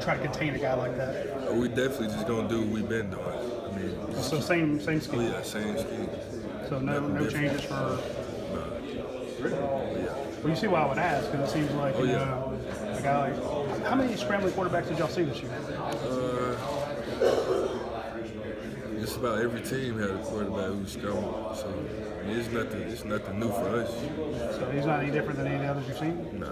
try to contain a guy like that? We definitely just gonna do what we've been doing. I mean, So same scheme. oh yeah, same scheme. So no changes for. Nah. Well, you see why I would ask, because it seems like you know, a guy like. How many scrambling quarterbacks did y'all see this year? Just about every team had a quarterback who scrambled. So I mean, it's nothing new for us. So he's not any different than any of the others you've seen? Nah.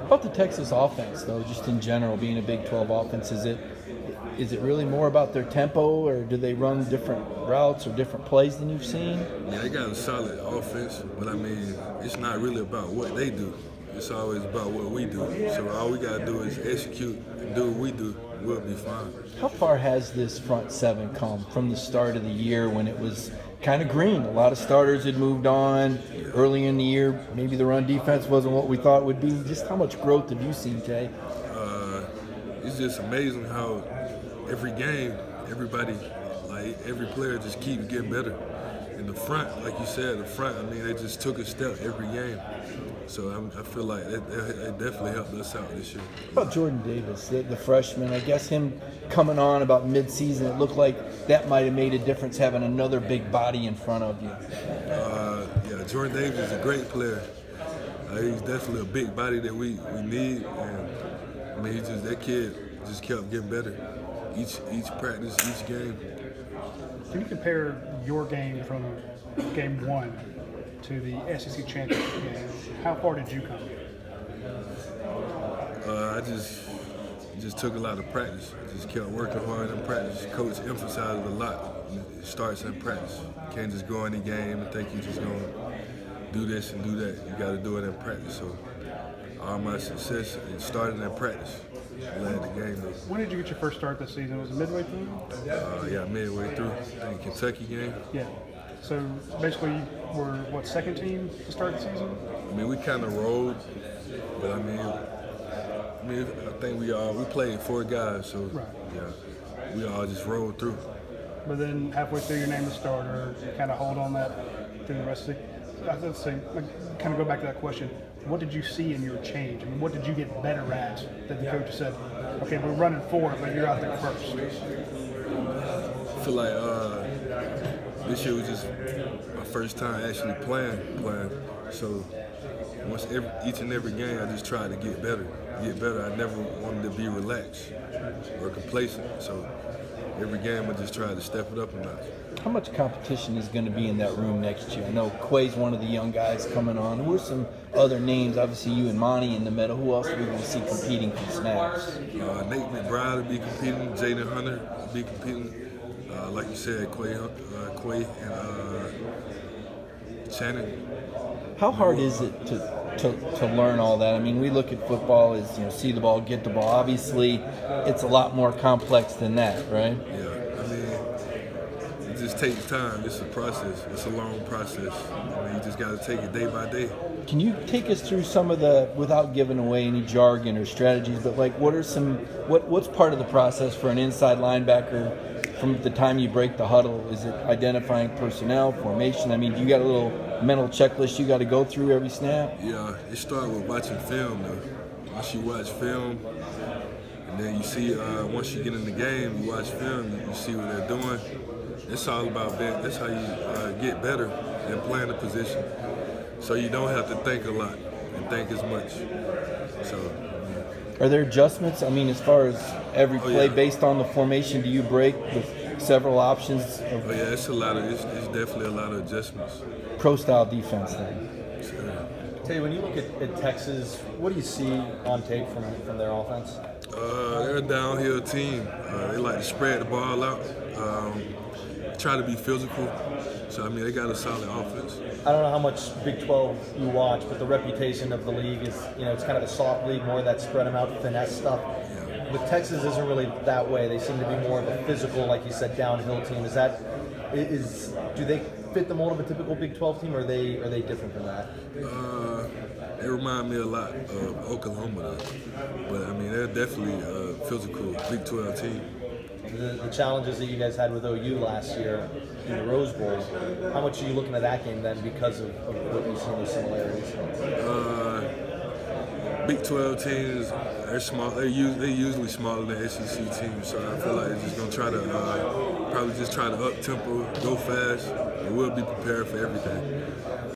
About the Texas offense, though, just in general, being a Big 12 offense, is it really more about their tempo, or do they run different routes or different plays than you've seen? Yeah, they got a solid offense, but I mean, it's not really about what they do. It's always about what we do. So all we gotta do is execute and do what we do. We'll be fine. How far has this front seven come from the start of the year when it was kind of green? A lot of starters had moved on early in the year. Maybe the run defense wasn't what we thought it would be. Just how much growth have you seen, Tay? It's just amazing how every game, everybody, like every player just keeps getting better. In the front, like you said, I mean, they just took a step every game. So I feel like it definitely helped us out this year. How about Jordan Davis, the freshman? I guess him coming on about mid-season, it looked like that might have made a difference having another big body in front of you. Yeah, Jordan Davis is a great player. He's definitely a big body that we need, and I mean, that kid just kept getting better each practice, each game. Can you compare your game from game one to the SEC championship game? How far did you come? I just took a lot of practice. I just kept working hard in practice. Coach emphasized a lot. It starts in practice. You can't just go in the game and think you're just going to do this and do that. You got to do it in practice. So all my success started in practice. Led the game. When did you get your first start this season? Was it midway through? Yeah, midway through. I think Kentucky game. Yeah. So basically, you were what, second team to start the season? I mean, we kind of rolled, but I think we played 4 guys, so right. Yeah, we all just rolled through. But then halfway through, your name the starter. You kind of hold on that through the rest of the. Let's say, kind of go back to that question. What did you see in your change? I mean, what did you get better at that the coach said, okay, we're running 4, but you're out there first? I feel like this year was just my first time actually playing. So each and every game, I just tried to get better. I never wanted to be relaxed or complacent. So every game, I just tried to step it up a notch. How much competition is going to be in that room next year? I know Quay's one of the young guys coming on. Who are some other names? Obviously, you and Monty in the middle. Who else are we going to see competing for snaps? Nate McBride will be competing. Jaden Hunter will be competing. Like you said, Quay and Shannon. How hard is it to learn all that? I mean, we look at football as, see the ball, get the ball. Obviously, it's a lot more complex than that, right? Yeah. It just takes time. It's a process. It's a long process. I mean, you just got to take it day by day. Can you take us through some of the, without giving away any jargon or strategies, but like what's part of the process for an inside linebacker from the time you break the huddle? Is it identifying personnel, formation? I mean, do you got a little mental checklist you got to go through every snap? Yeah, it starts with watching film, though. Once you watch film, and then you see, once you get in the game, you watch film, you see what they're doing. It's all about that. That's how you get better and playing the position. So you don't have to think a lot and think as much. So, are there adjustments? I mean, as far as every play based on the formation, do you break with several options? Yeah, it's definitely a lot of adjustments. Pro-style defense then. Tay, when you look at Texas, what do you see on tape from their offense? They're a downhill team. They like to spread the ball out. Try to be physical. So, I mean, they got a solid offense. I don't know how much Big 12 you watch, but the reputation of the league is, it's kind of a soft league, more of that spread them out, finesse stuff. Yeah. But Texas isn't really that way. They seem to be more of a physical, like you said, downhill team. Do they fit the mold of a typical Big 12 team, or are they different from that? They remind me a lot of Oklahoma, though. But, I mean, they're definitely a physical Big 12 team. The challenges that you guys had with OU last year in the Rose Bowl, how much are you looking at that game then because of what you see in the similarities? Big 12 teams, they're small. They're usually smaller than SEC teams, so I feel like they're just gonna try to probably just try to up tempo, go fast, and we'll be prepared for everything.